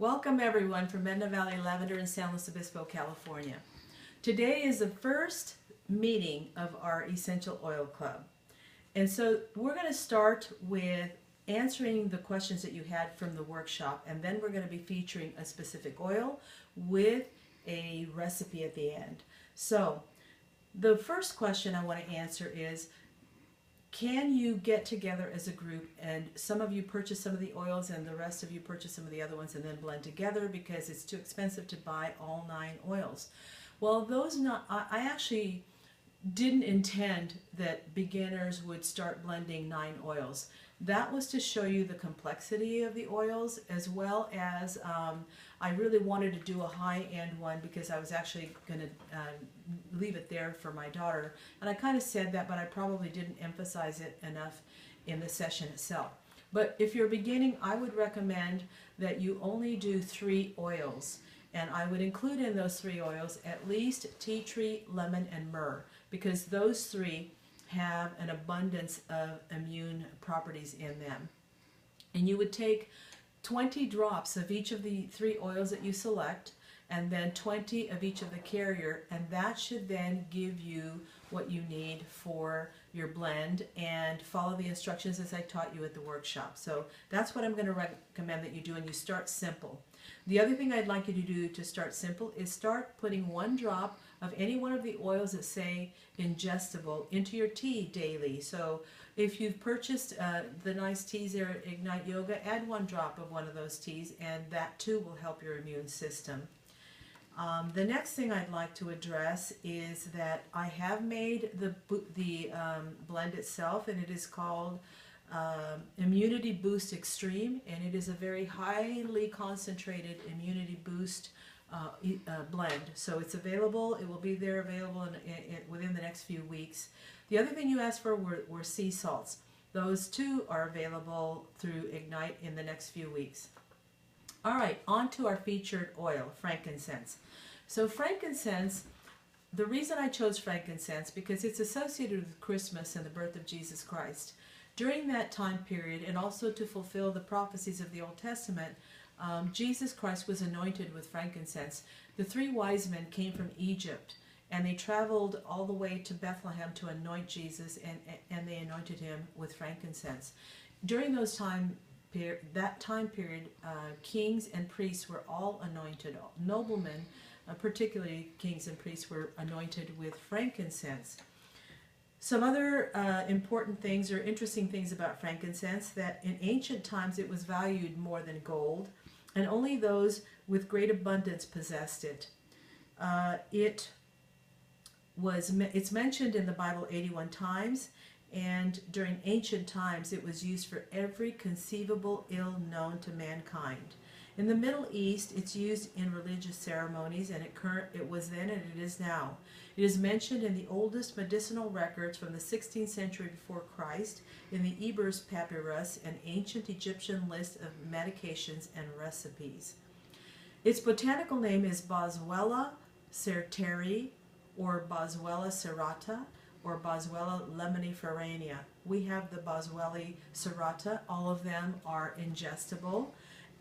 Welcome everyone from Edna Valley Lavender in San Luis Obispo, California. Today is the first meeting of our Essential Oil Club. And so we're going to start with answering the questions that you had from the workshop, and then we're going to be featuring a specific oil with a recipe at the end. So the first question I want to answer is, can you get together as a group and some of you purchase some of the oils and the rest of you purchase some of the other ones and then blend together because it's too expensive to buy all 9 oils? Well, I actually didn't intend that beginners would start blending 9 oils. That was to show you the complexity of the oils, as well as I really wanted to do a high-end one because I was actually going to leave it there for my daughter. And I kind of said that, but I probably didn't emphasize it enough in the session itself. But if you're beginning, I would recommend that you only do 3 oils. And I would include in those 3 oils at least tea tree, lemon, and myrrh, because those 3 have an abundance of immune properties in them. And you would take 20 drops of each of the 3 oils that you select, and then 20 of each of the carrier, and that should then give you what you need for your blend, and follow the instructions as I taught you at the workshop. So that's what I'm going to recommend that you do, and you start simple. The other thing I'd like you to do to start simple is start putting 1 drop of any one of the oils that say ingestible into your tea daily. So if you've purchased the nice teas there at Ignite Yoga, add 1 drop of one of those teas, and that too will help your immune system. The next thing I'd like to address is that I have made the blend itself, and it is called Immunity Boost Extreme, and it is a very highly concentrated immunity boost blend. So it's available. It will be there available within the next few weeks. The other thing you asked for were sea salts. Those too are available through Ignite in the next few weeks. All right, on to our featured oil, frankincense. So frankincense, the reason I chose frankincense, because it's associated with Christmas and the birth of Jesus Christ. During that time period, and also to fulfill the prophecies of the Old Testament, Jesus Christ was anointed with frankincense. The 3 wise men came from Egypt, and they traveled all the way to Bethlehem to anoint Jesus, and they anointed him with frankincense. During that time period, kings and priests were all anointed. Noblemen, particularly kings and priests, were anointed with frankincense. Some other important things or interesting things about frankincense, that in ancient times it was valued more than gold, and only those with great abundance possessed it. It's mentioned in the Bible 81 times, and during ancient times it was used for every conceivable ill known to mankind. In the Middle East, it's used in religious ceremonies, and it was then and it is now. It is mentioned in the oldest medicinal records from the 16th century before Christ, in the Ebers Papyrus, an ancient Egyptian list of medications and recipes. Its botanical name is Boswellia certeri, or Boswellia serrata, or Boswellia lemoniferanea. We have the Boswellia serrata. All of them are ingestible,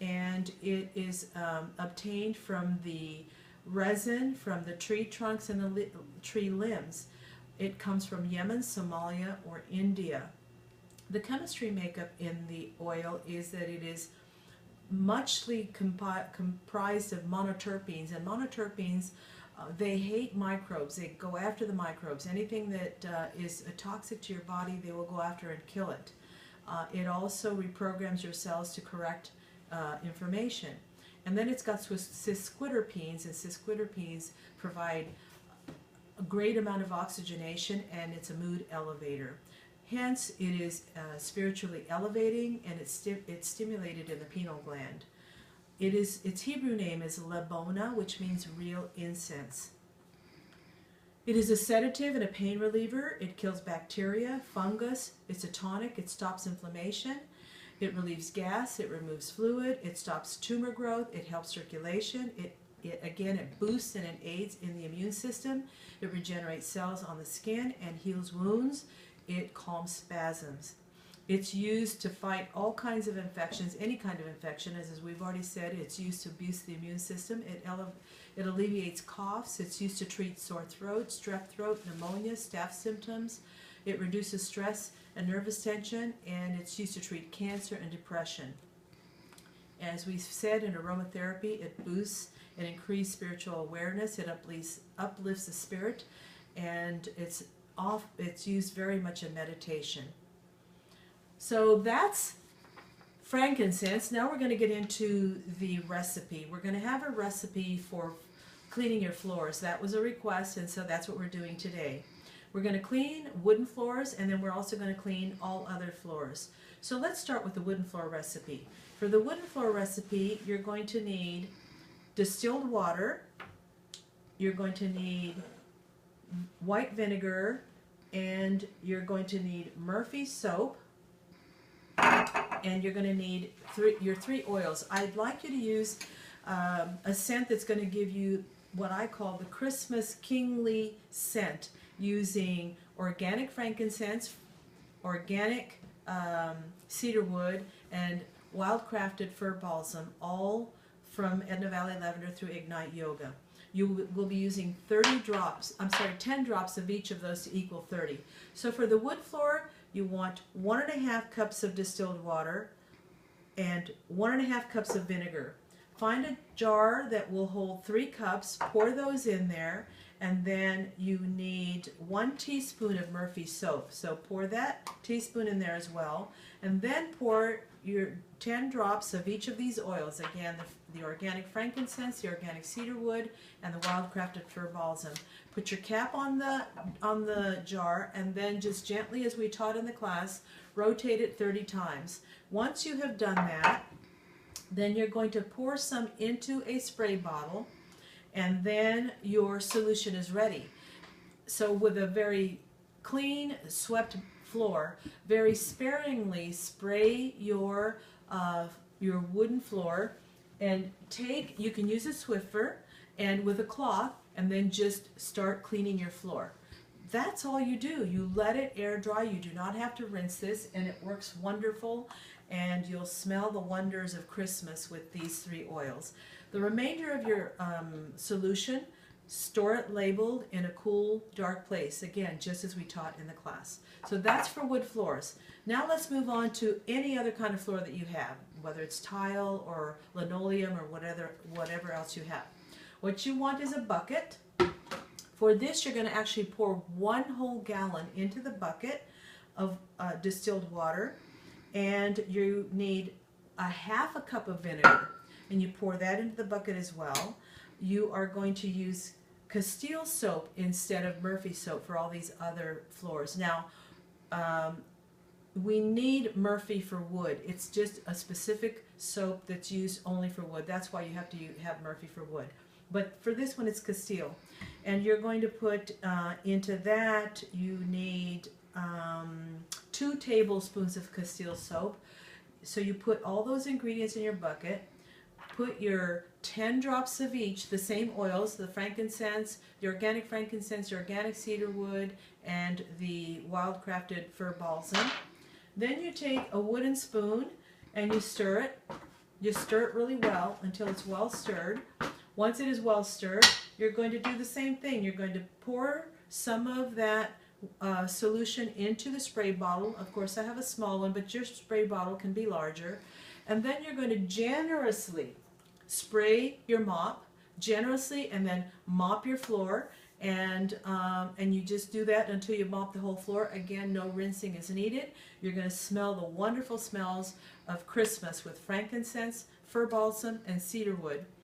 and it is obtained from the resin from the tree trunks and the tree limbs. It comes from Yemen, Somalia, or India. The chemistry makeup in the oil is that it is muchly comprised of monoterpenes, and monoterpenes, they hate microbes. They go after the microbes. Anything that is toxic to your body, they will go after and kill it. It also reprograms your cells to correct information. And then it's got sesquiterpenes, and sesquiterpenes provide a great amount of oxygenation, and it's a mood elevator. Hence, it is spiritually elevating, and it's stimulated in the pineal gland. Its Hebrew name is Lebona, which means real incense. It is a sedative and a pain reliever. It kills bacteria, fungus. It's a tonic. It stops inflammation. It relieves gas. It removes fluid. It stops tumor growth. It helps circulation. It boosts and it aids in the immune system. It regenerates cells on the skin and heals wounds. It calms spasms. It's used to fight all kinds of infections, any kind of infection. As we've already said, it's used to boost the immune system. It alleviates coughs. It's used to treat sore throat, strep throat, pneumonia, staph symptoms. It reduces stress and nervous tension, and it's used to treat cancer and depression. As we've said, in aromatherapy, it boosts and increases spiritual awareness. It uplifts the spirit, and it's used very much in meditation. So that's frankincense. Now we're going to get into the recipe. We're going to have a recipe for cleaning your floors. That was a request, and so that's what we're doing today. We're going to clean wooden floors, and then we're also going to clean all other floors. So let's start with the wooden floor recipe. For the wooden floor recipe, you're going to need distilled water, you're going to need white vinegar, and you're going to need Murphy soap, and you're going to need your 3 oils. I'd like you to use a scent that's going to give you what I call the Christmas kingly scent, using organic frankincense, organic cedarwood, and wild-crafted fir balsam, all from Edna Valley Lavender through Ignite Yoga. You will be using 10 drops of each of those to equal 30. So for the wood floor, you want 1½ cups of distilled water and 1½ cups of vinegar. Find a jar that will hold 3 cups, pour those in there, and then you need 1 teaspoon of Murphy soap. So pour that teaspoon in there as well, and then pour your 10 drops of each of these oils. Again, the organic frankincense, the organic cedarwood, and the wild-crafted fir balsam. Put your cap on the jar, and then just gently, as we taught in the class, rotate it 30 times. Once you have done that, then you're going to pour some into a spray bottle, and then your solution is ready. So with a very clean, swept floor, very sparingly spray your wooden floor, and you can use a Swiffer and with a cloth, and then just start cleaning your floor. That's all you do. You let it air dry. You do not have to rinse this, and it works wonderful, and you'll smell the wonders of Christmas with these 3 oils. The remainder of your solution, store it labeled in a cool, dark place. Again, just as we taught in the class. So that's for wood floors. Now let's move on to any other kind of floor that you have, whether it's tile or linoleum or whatever else you have. What you want is a bucket. For this, you're going to actually pour 1 whole gallon into the bucket of distilled water, and you need 1/2 cup of vinegar, and you pour that into the bucket as well. You are going to use Castile soap instead of Murphy soap for all these other floors. Now, we need Murphy for wood. It's just a specific soap that's used only for wood. That's why you have to have Murphy for wood. But for this one, it's Castile. And you're going to put into that, you need 2 tablespoons of Castile soap. So you put all those ingredients in your bucket. Put your 10 drops of each, the same oils, the frankincense, the organic cedarwood, and the wild-crafted fir balsam. Then you take a wooden spoon and you stir it. You stir it really well until it's well stirred. Once it is well stirred, you're going to do the same thing. You're going to pour some of that solution into the spray bottle. Of course, I have a small one, but your spray bottle can be larger. And then you're going to generously spray your mop, generously, and then mop your floor. And you just do that until you mop the whole floor. Again, no rinsing is needed. You're going to smell the wonderful smells of Christmas with frankincense, fir balsam, and cedarwood.